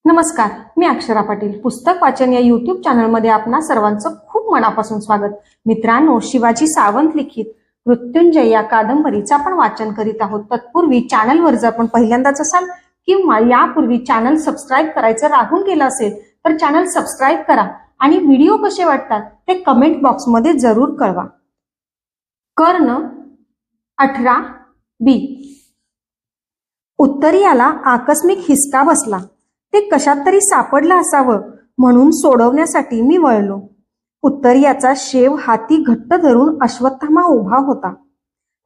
नमस्कार, मी अक्षरा पाटील. पुस्तक वाचन या यूट्यूब चॅनलमध्ये आपणा सर्वांचं खूप मनापासून स्वागत. मित्रांनो, शिवाजी सावंत लिखित मृत्युंजय या कादंबरीचं आपण वाचन करीत आहोत. तत्पूर्वी चॅनलवर जर आपण पहिल्यांदाच असाल किंवा यापूर्वी चॅनल सबस्क्राईब करायचं राहून गेलं असेल तर चॅनल सबस्क्राईब करा आणि व्हिडिओ कसे वाटतात ते कमेंट बॉक्समध्ये जरूर कळवा. कर्ण 18B. उत्तरीयाला आकस्मिक हिसका बसला. ते कशात तरी सापडलं असावं म्हणून सोडवण्यासाठी मी वळलो. उत्तरीयाचा शेव हाती घट्ट धरून अश्वत्थामा उभा होता.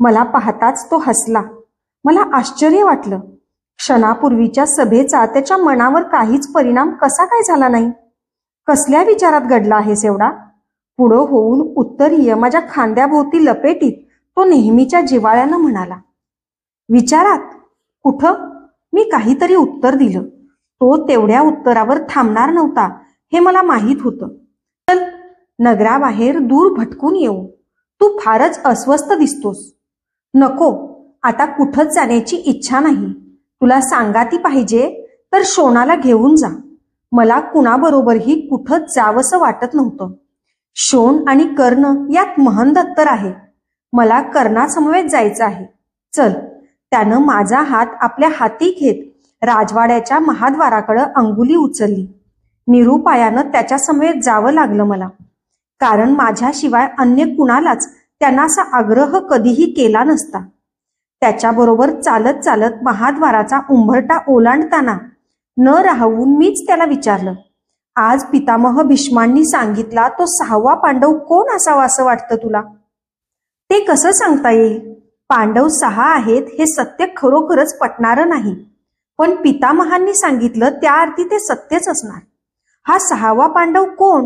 मला पाहताच तो हसला. मला आश्चर्य वाटलं. क्षणापूर्वीच्या सभेचा त्याच्या मनावर काहीच परिणाम कसा काय झाला नाही? कसल्या विचारात घडला आहेस एवढा? पुढं होऊन उत्तरीय माझ्या खांद्याभोवती लपेटीत तो नेहमीच्या जिव्हाळ्यानं म्हणाला. विचारात? कुठं? मी काहीतरी उत्तर दिलं. तो तेवढ्या उत्तरावर थांबणार नव्हता हे मला माहीत होतं. चल, नगराबाहेर दूर भटकून येऊ. तू फारच अस्वस्थ दिसतोस. नको, आता कुठंच जाण्याची इच्छा नाही. तुला सांगाती पाहिजे तर शोणाला घेऊन जा. मला कुणाबरोबरही कुठंच जावंसं वाटत नव्हतं. शोण आणि कर्ण यात महंत अंतर आहे. मला कर्णासमवेत जायचं आहे. चल. त्यानं माझा हात आपल्या हाती घेत राजवाड्याच्या महाद्वाराकडे अंगुली उचलली. निरुपायानं त्याच्या समवेत जावं लागलं मला, कारण माझ्याशिवाय अन्य कुणालाच त्यांना असा आग्रह कधीही केला नसता. त्याच्याबरोबर चालत चालत महाद्वाराचा उंबरटा ओलांडताना न राहून मीच त्याला विचारलं, आज पितामह भीष्मांनी सांगितला तो 6वा पांडव कोण असावा असं वाटतं तुला? ते कसं सांगता येईल? पांडव 6 आहेत हे सत्य खरोखरच पटणारं नाही, पण पितामहांनी सांगितलं त्या अर्थी ते सत्यच असणार. हा 6वा पांडव कोण?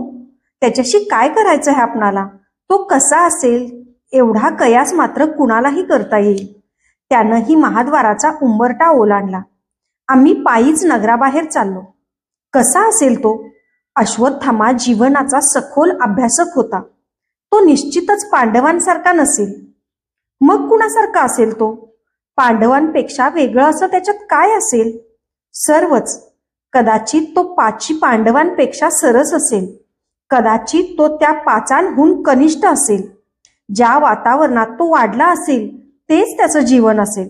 त्याच्याशी काय करायचं आहे आपणाला? तो कसा असेल एवढा कयास मात्र कुणालाही करता येईल. त्यानंही महाद्वाराचा उंबरटा ओलांडला. आम्ही पायीच नगराबाहेर चाललो. कसा असेल तो? अश्वत्थामा जीवनाचा सखोल अभ्यासक होता. तो निश्चितच पांडवांसारखा नसेल. मग कुणासारखा असेल तो? पांडवांपेक्षा वेगळं असं त्याच्यात काय असेल? सर्वच. कदाचित तो 5 पांडवांपेक्षा सरस असेल. कदाचित तो त्या 5 कनिष्ठ असेल. ज्या वातावरणात तो वाढला असेल तेच त्याचं जीवन असेल,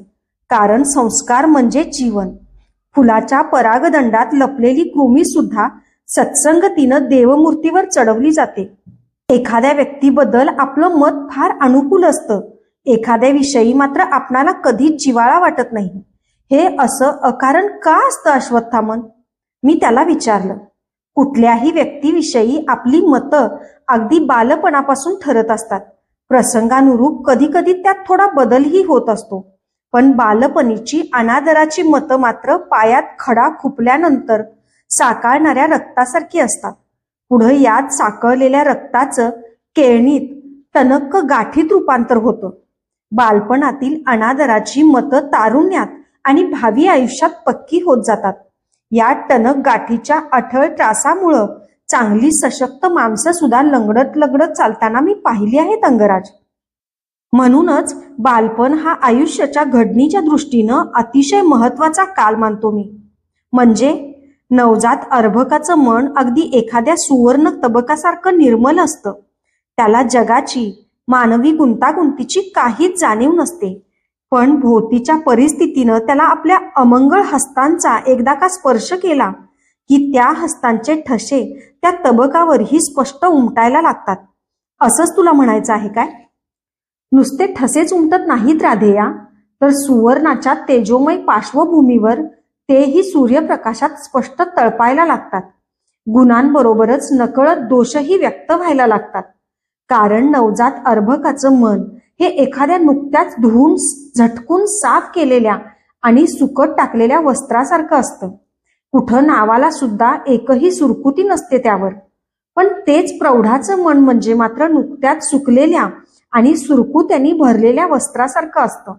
कारण संस्कार म्हणजे जीवन. फुलाच्या परागदंडात लपलेली कृमी सुद्धा सत्संगतीनं देवमूर्तीवर चढवली जाते. एखाद्या व्यक्तीबद्दल आपलं मत फार अनुकूल असतं, एखाद्या विषयी मात्र आपणाला कधीच जिव्हाळा वाटत नाही. हे असं अकारण का असतं अश्वत्थामन? मी त्याला विचारलं. कुठल्याही व्यक्तीविषयी आपली मतं अगदी बालपणापासून ठरत असतात. प्रसंगानुरूप कधी कधी त्यात थोडा बदलही होत असतो, पण बालपणीची अनादराची मतं मात्र पायात खडा खुपल्यानंतर साकारणाऱ्या रक्तासारखी असतात. पुढं यात साकळलेल्या रक्ताचं केळणीत टणक गाठीत रूपांतर होतं. बालपणातील अनादराची मतं तारुण्यात आणि भावी आयुष्यात पक्की होत जातात. या टणक गाठीच्या अठळ त्रासामुळं चांगली सशक्त माणसं सुद्धा लंगडत चालताना मी पाहिली आहेत अंगराज. म्हणूनच बालपण हा आयुष्याच्या घडणीच्या दृष्टीनं अतिशय महत्वाचा काल मानतो मी. म्हणजे नवजात अर्भकाचं मन अगदी एखाद्या सुवर्ण तबकासारखं निर्मल असतं. त्याला जगाची, मानवी गुंतागुंतीची काहीच जाणीव नसते, पण भोवतीच्या परिस्थितीनं त्याला आपल्या अमंगळ हस्तांचा एकदा का स्पर्श केला की त्या हस्तांचे ठसे त्या तबकावरही स्पष्ट उमटायला लागतात. असंच तुला म्हणायचं आहे काय? नुसते ठसेच उमटत नाहीत राधेया, तर सुवर्णाच्या तेजोमय पार्श्वभूमीवर तेही सूर्यप्रकाशात स्पष्ट तळपायला लागतात. गुणांबरोबरच नकळत दोषही व्यक्त व्हायला लागतात. कारण नवजात अर्भकाचं मन हे एखाद्या नुकत्याच धुवून झटकून साफ केलेल्या आणि सुकट टाकलेल्या वस्त्रासारखं असतं. कुठं नावाला सुद्धा एकही सुरकुती नसते त्यावर. पण तेच प्रौढाचं मन म्हणजे मात्र नुकत्याच सुकलेल्या आणि सुरकुत्यांनी भरलेल्या वस्त्रासारखं असतं.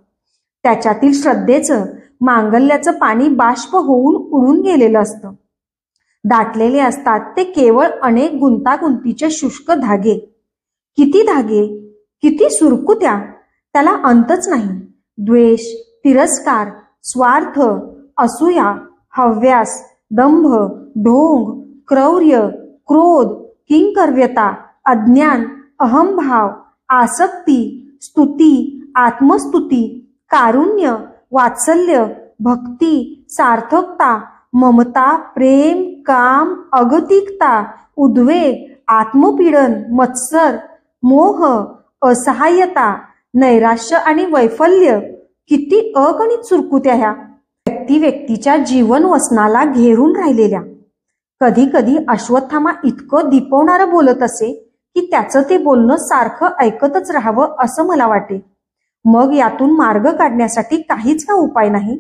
त्याच्यातील श्रद्धेचं, मांगल्याचं पाणी बाष्प होऊन उडून गेलेलं असतं. दाटलेले असतात ते केवळ अनेक गुंतागुंतीचे शुष्क धागे. किती धागे, किती सुरकुत्या, त्याला अंतच नाही. द्वेष, तिरस्कार, स्वार्थ, असूया, हव्यास, दंभ, ढोंग, क्रौर्य, क्रोध, किंकर्व्यता, अज्ञान, अहंभाव, आसक्ती, स्तुती, आत्मस्तुती, कारुण्य, वात्सल्य, भक्ती, सार्थकता, ममता, प्रेम, काम, अगतिकता, उद्वेग, आत्मपीडन, मत्सर, मोह, असहाय्यता, नैराश्य आणि वैफल्य. किती अगणित सुरकुत्या ह्या व्यक्तीच्या जीवन वसनाला घेरून राहिलेल्या. कधी कधी अश्वत्थामा इतकं दीपवणारं बोलत असे की त्याचं ते बोलणं सारखं ऐकतच राहावं असं मला वाटे. मग यातून मार्ग काढण्यासाठी काहीच का उपाय नाही?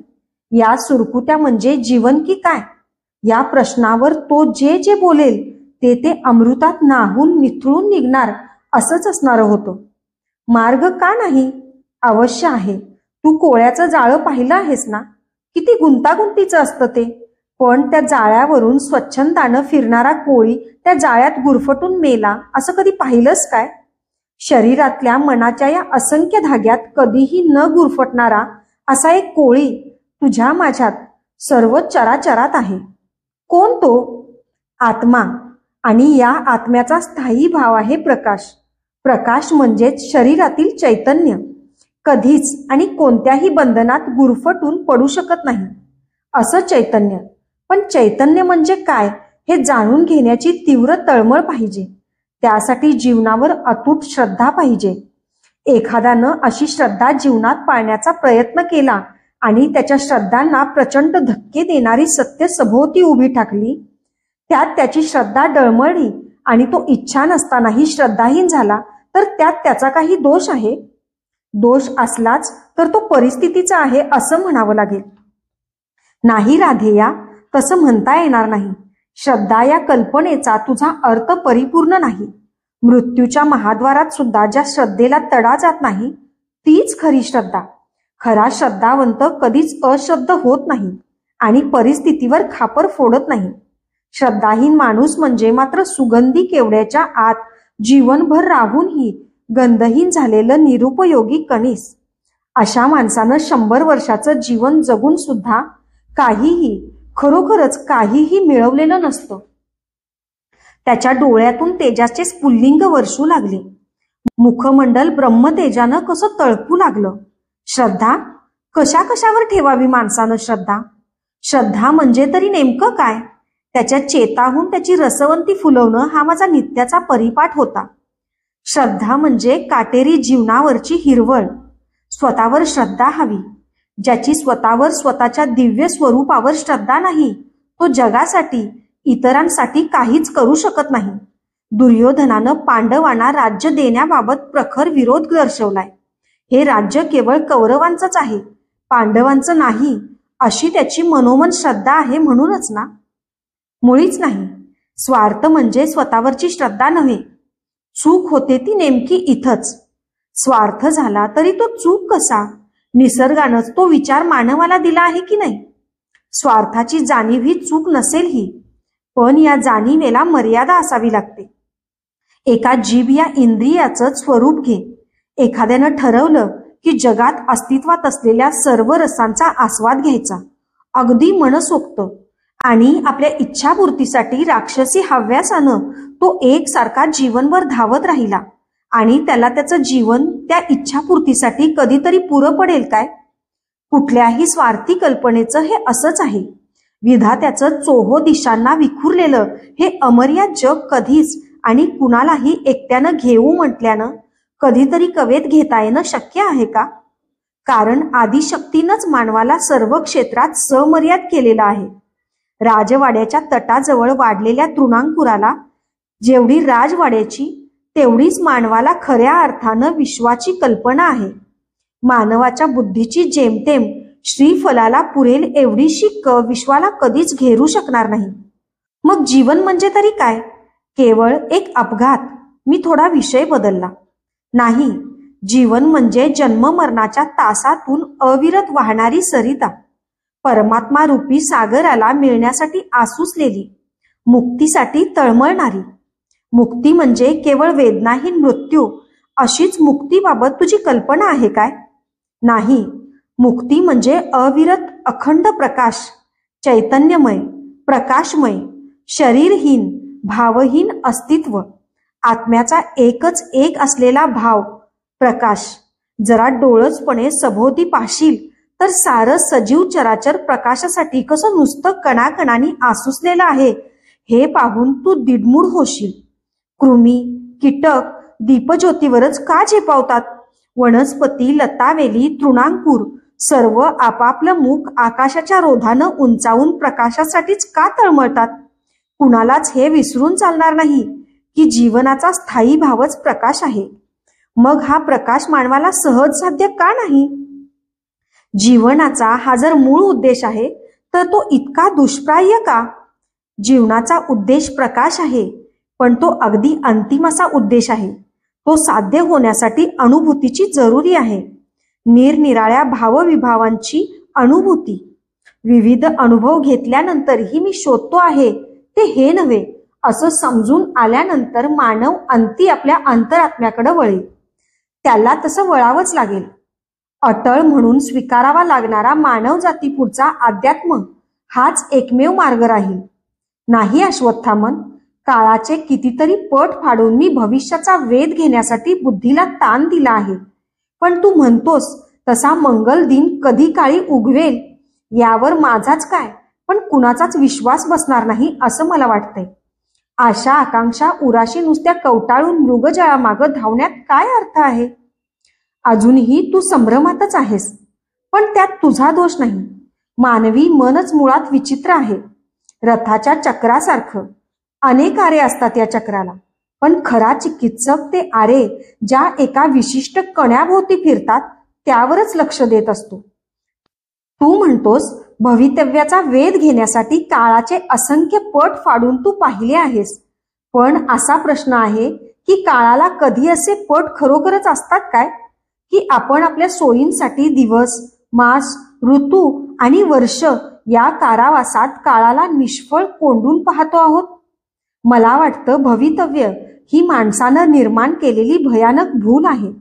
या सुरकुत्या म्हणजे जीवन की काय? या प्रश्नावर तो जे जे बोलेल ते अमृतात नाहून निथळून निघणार असंच असणारं होतं. मार्ग का नाही? अवश्य आहे. तू कोळ्याचं जाळं पाहिलं आहेस ना? किती गुंतागुंतीचं असतं ते. पण त्या जाळ्यावरून स्वच्छंदानं फिरणारा कोळी त्या जाळ्यात गुरफटून मेला असं कधी पाहिलंस काय? शरीरातल्या मनाच्या या असंख्य धाग्यात कधीही न गुरफटणारा असा एक कोळी तुझ्या माझ्यात सर्व चराचरात आहे. कोण तो? आत्मा. आणि या आत्म्याचा स्थायी भाव आहे प्रकाश. प्रकाश म्हणजेच शरीरातील चैतन्य. कधीच आणि कोणत्याही बंधनात गुरफटून पडू शकत नाही असं चैतन्य. पण चैतन्य म्हणजे काय हे जाणून घेण्याची तीव्र तळमळ पाहिजे. त्यासाठी जीवनावर अतूट श्रद्धा पाहिजे. एखाद्यानं अशी श्रद्धा जीवनात पाळण्याचा प्रयत्न केला आणि त्याच्या श्रद्धांना प्रचंड धक्के देणारी सत्य सभोवती उभी टाकली, त्यात त्याची श्रद्धा डळमळली आणि तो इच्छा नसतानाही श्रद्धाहीन झाला, तर त्यात त्याचा काही दोष आहे? दोष असलाच तर तो परिस्थितीचा आहे असं म्हणावं लागेल. नाही राधेया, तसं म्हणता येणार नाही. श्रद्धा या कल्पनेचा तुझा अर्थ परिपूर्ण नाही. मृत्यूच्या महाद्वारात सुद्धा ज्या श्रद्धेला तडा जात नाही तीच खरी श्रद्धा. खरा श्रद्धावंत कधीच अश्रद्ध होत नाही आणि परिस्थितीवर खापर फोडत नाही. श्रद्धाहीन माणूस म्हणजे मात्र सुगंधी केवड्याच्या आत जीवनभर राहूनही गंधहीन झालेलं निरुपयोगी कणीस. अशा माणसानं 100 वर्षाचं जीवन जगून सुद्धा काहीही, खरोखरच काहीही मिळवलेलं नसतं. त्याच्या डोळ्यातून तेजाचे स्फुल्लिंग वर्षू लागले. मुखमंडल ब्रह्मतेजानं कसं तळपू लागलं. श्रद्धा? कशा कशावर ठेवावी माणसानं श्रद्धा? श्रद्धा म्हणजे तरी नेमकं काय? त्याच्या चेताहून त्याची रसवंती फुलवणं हा माझा नित्याचा परिपाठ होता. श्रद्धा म्हणजे काटेरी जीवनावरची हिरवळ. स्वतःवर श्रद्धा हवी. ज्याची स्वतःवर, स्वतःच्या दिव्य स्वरूपावर श्रद्धा नाही, तो जगासाठी, इतरांसाठी काहीच करू शकत नाही. दुर्योधनानं पांडवांना राज्य देण्याबाबत प्रखर विरोध दर्शवलाय. हे राज्य केवळ कौरवांचंच आहे, पांडवांचं नाही, अशी त्याची मनोमन श्रद्धा आहे म्हणूनच ना? मुळीच नाही. स्वार्थ म्हणजे स्वतःवरची श्रद्धा नव्हे. चूक होते ती नेमकी इथंच. स्वार्थ झाला तरी तो चूक कसा? निसर्गानंच तो विचार मानवाला दिला आहे की नाही? स्वार्थाची जाणीव ही चूक नसेल ही, पण या जाणीवेला मर्यादा असावी लागते. एका जीभ या इंद्रियाचं स्वरूप घे. एखाद्यानं ठरवलं की जगात अस्तित्वात असलेल्या सर्व रसांचा आस्वाद घ्यायचा, अगदी मनसोक्त, आणि आपल्या इच्छापूर्तीसाठी राक्षसी हव्यासानं तो एकसारखा जीवनभर धावत राहिला आणि त्याला त्याचं जीवन त्या इच्छापूर्तीसाठी कधीतरी पुरं पडेल काय? कुठल्याही स्वार्थी कल्पनेचं हे असंच आहे. विधात्याचं चोहो दिशांना विखुरलेलं हे अमर्याद जग कधीच आणि कुणालाही एकट्यानं घेऊ म्हटल्यानं कधीतरी कवेत घेता येणं शक्य आहे का? कारण आदिशक्तीनंच मानवाला सर्व क्षेत्रात समर्याद केलेलं आहे. राजवाड्याच्या तटाजवळ वाढलेल्या तृणांकुराला जेवढी राजवाड्याची तेवढीच मानवाला खऱ्या अर्थानं विश्वाची कल्पना आहे. मानवाच्या बुद्धीची जेमतेम श्रीफलाला पुरेल एवढीशी विश्वाला कधीच घेरू शकणार नाही. मग जीवन म्हणजे तरी काय? केवळ एक अपघात. मी थोडा विषय बदलला. नाही, जीवन म्हणजे जन्ममरणाच्या तासातून अविरत वाहणारी सरिता, परमात्मा रूपी सागराला मिळण्यासाठी आसुसलेली, मुक्तीसाठी तळमळणारी. मुक्ती म्हणजे केवळ वेदनाहीन मृत्यू, अशीच मुक्तीबाबत तुझी कल्पना आहे काय? नाही, मुक्ती म्हणजे अविरत अखंड प्रकाश, चैतन्यमय, प्रकाशमय, शरीरहीन, भावहीन अस्तित्व, आत्म्याचा एकच एक असलेला भाव प्रकाश. जरा डोळसपणे सभोवती पाहशील तर सारं सजीव चराचर प्रकाशासाठी कसं नुसतं कणाकणांनी आसुसलेलं आहे हे पाहून तू दिडमूड होशील. कृमी, कीटक दीपज्योतीवरच का झेपावतात? वनस्पती, लतावेली, तृणांकुर सर्व आपापलं मुख आकाशाच्या रोधानं उंचावून प्रकाशासाठीच का तळमळतात? कुणालाच हे विसरून चालणार नाही की जीवनाचा स्थायी भावच प्रकाश आहे. मग हा प्रकाश मानवाला सहज साध्य का नाही? जीवनाचा हा जर मूळ उद्देश आहे तर तो इतका दुष्प्राह्य का? जीवनाचा उद्देश प्रकाश आहे, पण तो अगदी अंतिम असा उद्देश आहे. तो साध्य होण्यासाठी अनुभूतीची जरुरी आहे. निरनिराळ्या भावविभावांची अनुभूती. विविध अनुभव घेतल्यानंतरही मी शोधतो आहे ते हे नव्हे असं समजून आल्यानंतर मानव अंती आपल्या अंतरात्म्याकडे वळेल. त्याला तसं वळावंच लागेल. अटळ म्हणून स्वीकारावा लागणारा मानव जातीपुढचा अध्यात्म हाच एकमेव मार्ग राहील. नाही अश्वत्थामन, काळाचे कितीतरी पट फाडून मी भविष्याचा वेध घेण्यासाठी बुद्धीला ताण दिला आहे. पण तू म्हणतोस तसा मंगल दिन कधी काळी उगवेल यावर माझाच काय पण कुणाचाच विश्वास बसणार नाही असं मला वाटतंय. आशा आकांक्षा उराशी नुसत्या कवटाळून मृगजळामागं धावण्यात काय अर्थ आहे? अजूनही तू संभ्रमातच आहेस, पण त्यात तुझा दोष नाही. मानवी मनच मुळात विचित्र आहे. रथाच्या चक्रासारखं अनेक आरे असतात या चक्राला, पण खरा चिकित्सक ते आरे ज्या एका विशिष्ट कण्याभोवती फिरतात त्यावरच लक्ष देत असतो. तू म्हणतोस भवितव्याचा वेध घेण्यासाठी काळाचे असंख्य पट फाडून तू पाहिले आहेस. पण असा प्रश्न आहे की काळाला कधी असे पट खरोखरच असतात काय, की आपण आपल्या सोयींसाठी दिवस, मास, ऋतू आणि वर्ष या कारावासात काळाला निष्फळ कोंडून पाहतो आहोत? मला वाटतं भवितव्य ही माणसानं निर्माण केलेली भयानक भूल आहे.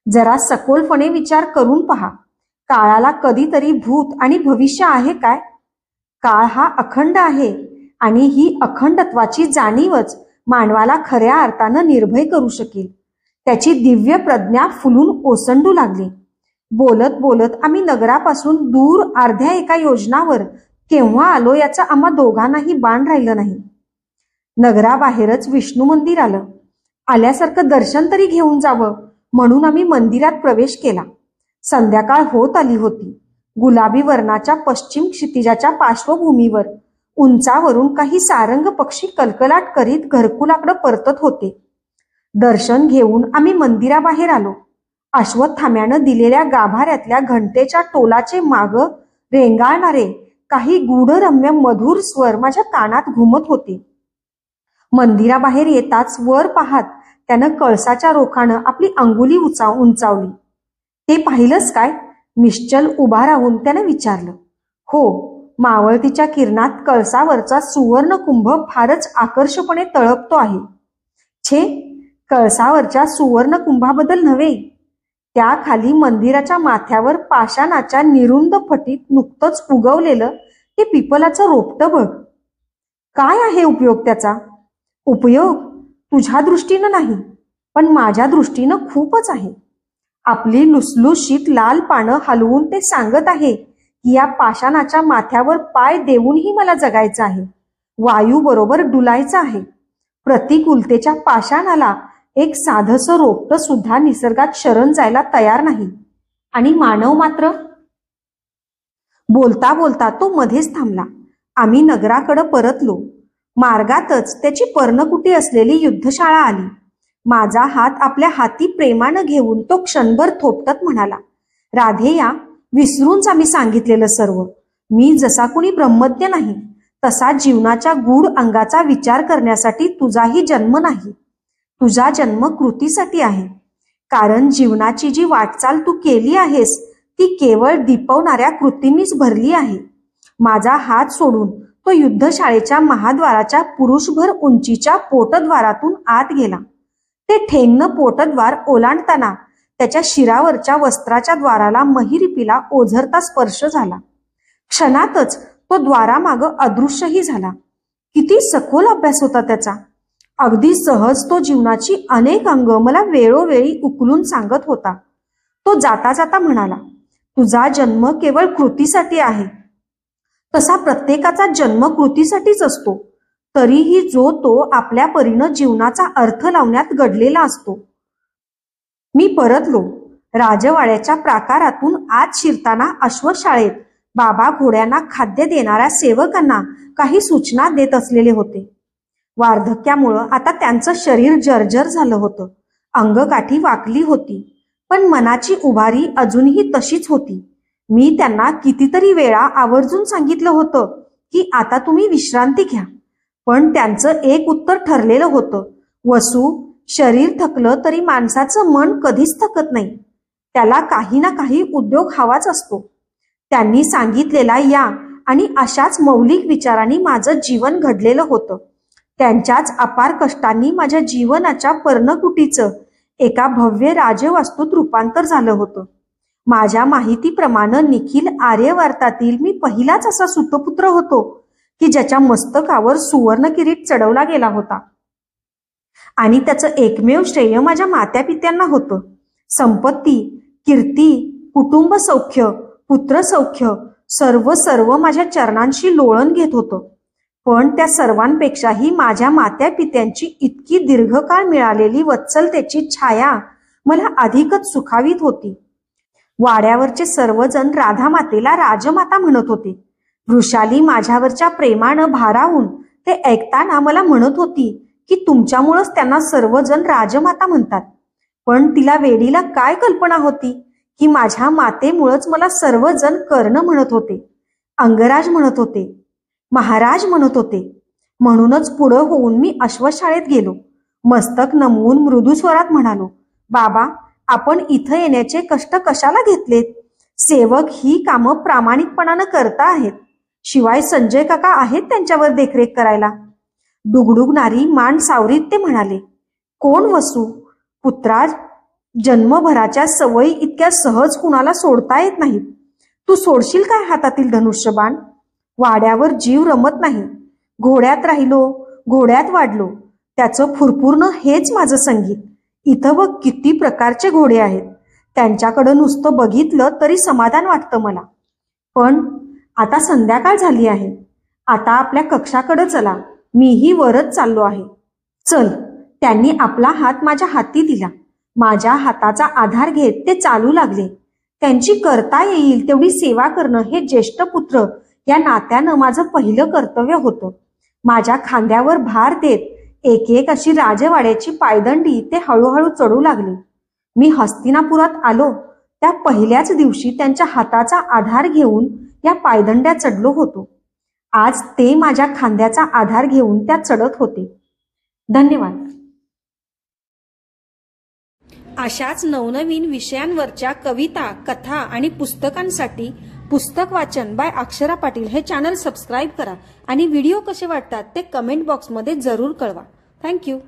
जरा सखोलपणे विचार करून पहा. काळाला कधीतरी भूत आणि भविष्य आहे काय? काळ हा अखंड आहे आणि ही अखंडत्वाची जाणीवच मानवाला खऱ्या अर्थानं निर्भय करू शकेल. त्याची दिव्य प्रज्ञा फुलून ओसंडू लागली. बोलत बोलत आम्ही नगरापासून दूर अर्ध्या एका योजनावर केव्हा आलो याचं आम्हा दोघांनाही बाण राहिलं नाही. नगराबाहेरच विष्णू मंदिर आलं. आल्यासारखं दर्शन तरी घेऊन जावं म्हणून आम्ही मंदिरात प्रवेश केला. संध्याकाळ होत आली होती. गुलाबी वर्णाच्या पश्चिम क्षितिजाच्या पार्श्वभूमीवर उंचावरून काही सारंग पक्षी कलकलाट करीत घरकुलाकडे परतत होते. दर्शन घेऊन आम्ही मंदिराबाहेर आलो. अश्वत्थाम्यानं दिलेल्या गाभाऱ्यातल्या घंटेच्या टोलाचे माग रेंगाळणारे काही गूढरम्य मधुर स्वर माझ्या कानात घुमत होते. मंदिराबाहेर येताच वर पाहत त्यानं कळसाच्या रोखानं आपली अंगुली उंचावली. ते पाहिलंस काय? निश्चल उभा राहून त्यानं विचारलं. हो, मावळतीच्या किरणात कळसावरचा सुवर्ण कुंभ फारच आकर्षपणे तळपतो आहे. छे, कळसावरच्या सुवर्ण कुंभाबद्दल नव्हे, त्याखाली मंदिराच्या माथ्यावर पाषाणाच्या निरुंद फटीत नुकतंच उगवलेलं ते पिपलाचं रोपटं बघ. काय आहे उपयोग त्याचा? उपयोग तुझ्या दृष्टीनं नाही, पण माझ्या दृष्टीनं खूपच आहे. आपली लुसलुशीत लाल पानं हलवून ते सांगत आहे की या पाषाणाच्या माथ्यावर पाय देऊनही मला जगायचं आहे. वायू बरोबर डुलायचं आहे. प्रतिकूलतेच्या पाषाणाला एक साधंसं रोपटं सुद्धा निसर्गात शरण जायला तयार नाही. आणि मानव मात्र. बोलता बोलता तो मध्येच थांबला. आम्ही नगराकडे परतलो. मार्गातच त्याची पर्णकुटी असलेली युद्धशाळा आली. माझा हात आपल्या हाती प्रेमानं घेऊन तो क्षणभर थोपटत म्हणाला, राधेया, विसरूनच आम्ही सांगितलेलं सर्व. मी जसा कुणी ब्रह्मज्ञ नाही, तसा जीवनाच्या गूढ अंगाचा विचार करण्यासाठी तुझाही जन्म नाही. तुझा जन्म कृतीसाठी आहे. कारण जीवनाची जी वाटचाल तू केली आहेस ती केवळ दीपवणाऱ्या कृतींनीच भरली आहे. माझा हात सोडून तो युद्धशाळेच्या महाद्वाराच्या पुरुषभर उंचीच्या पोटद्वारातून आत गेला. ते ठेंगणं पोटद्वार ओलांडताना त्याच्या शिरावरच्या वस्त्राच्या द्वाराला महिरिपीला ओझरता स्पर्श झाला. क्षणातच तो द्वारामागं अदृश्यही झाला. किती सखोल अभ्यास होता त्याचा. अगदी सहज तो जीवनाची अनेक अंग मला वेळोवेळी उकलून सांगत होता. तो जाता जाता म्हणाला, तुझा जन्म केवळ कृतीसाठी आहे. तसा प्रत्येकाचा जन्म कृतीसाठीच असतो. तरीही जो तो आपल्या परीनं जीवनाचा अर्थ लावण्यात घडलेला असतो. मी परतलो. राजवाड्याच्या प्राकारातून आत शिरताना अश्वशाळेत बाबा घोड्यांना खाद्य देणाऱ्या सेवकांना काही सूचना देत असलेले होते. वार्धक्यामुळं आता त्यांचं शरीर जर्जर झालं होतं. अंगकाठी वाकली होती, पण मनाची उभारी अजूनही तशीच होती. मी त्यांना कितीतरी वेळा आवर्जून सांगितलं होतं की आता तुम्ही विश्रांती घ्या, पण त्यांचं एक उत्तर ठरलेलं होतं, वसू, शरीर थकलं तरी माणसाचं मन कधीच थकत नाही. त्याला काही ना काही उद्योग हवाच असतो. त्यांनी सांगितलेला या आणि अशाच मौलिक विचारांनी माझं जीवन घडलेलं होतं. त्यांच्याच अपार कष्टांनी माझ्या जीवनाच्या पर्णकुटीचं एका भव्य राजवास्तूत रूपांतर झालं होतं. माझ्या माहितीप्रमाणे निखिल आर्यवर्तातील मी पहिलाच असा सुतपुत्र होतो की ज्याच्या मस्तकावर सुवर्ण किरीट चढवला गेला होता. आणि त्याचं एकमेव श्रेय माझ्या मात्यापित्यांना होतं. संपत्ती, कीर्ती, कुटुंब सौख्य, पुत्र सौख्य सर्व माझ्या चरणांशी लोळण घेत होतं. पण त्या सर्वांपेक्षाही माझ्या मात्यापित्यांची इतकी दीर्घकाळ मिळालेली वत्सलतेची छाया मला अधिकच सुखावीत होती. वाड्यावरचे सर्वजण राधामातेला राजमाता म्हणत होते. वृषाली माझ्यावरच्या प्रेमानं भारावून ते ऐकताना मला म्हणत होती की तुमच्यामुळंच त्यांना सर्वजण राजमाता म्हणतात. पण तिला वेडीला काय कल्पना होती की माझ्या मातेमुळंच मला सर्वजण कर्ण म्हणत होते, अंगराज म्हणत होते, महाराज म्हणत होते. म्हणूनच पुढं होऊन मी अश्वशाळेत गेलो. मस्तक नमवून मृदू स्वरात म्हणालो, बाबा, आपण इथं येण्याचे कष्ट कशाला घेतलेत? सेवक ही कामं प्रामाणिकपणानं करता आहेत. शिवाय संजय काका आहेत त्यांच्यावर देखरेख करायला. डुगडुगणारी मान सावरीत ते म्हणाले, कोण वसू? पुत्राज, जन्मभराच्या सवयी इतक्या सहज कुणाला सोडता येत नाहीत. तू सोडशील काय हातातील धनुष्यबाण? वाड्यावर जीव रमत नाही. घोड्यात राहिलो, घोड्यात वाढलो. त्याचं फुरफुरणं हेच माझं संगीत. इथं बघ किती प्रकारचे घोडे आहेत. त्यांच्याकडं नुसतं बघितलं तरी समाधान वाटतं मला. पण आता संध्याकाळ झाली आहे. आता आपल्या कक्षाकडे चला. मीही वरच चाललो आहे. चल. त्यांनी आपला हात माझ्या हाती दिला. माझ्या हाताचा आधार घेत ते चालू लागले. त्यांची करता येईल तेवढी सेवा करणं हे ज्येष्ठ पुत्र या नात्यानं माझं पहिलं कर्तव्य होतं. माझ्या खांद्यावर भार देत एक एक अशी राजवाड्याची पायदंडी ते हळूहळू चढू लागले. मी हस्तिनापुरात आलो त्या पहिल्याच दिवशी त्यांच्या हाताचा आधार घेऊन या पायदंड्या चढलो होतो. आज ते माझ्या खांद्याचा आधार घेऊन त्या चढत होते. धन्यवाद. अशाच नवनवीन विषयांवरच्या कविता, कथा आणि पुस्तकांसाठी पुस्तक वाचन बाय अक्षरा पाटील हे चॅनल सबस्क्राईब करा आणि व्हिडिओ कसे वाटतात ते कमेंट बॉक्समध्ये जरूर कळवा. थँक्यू.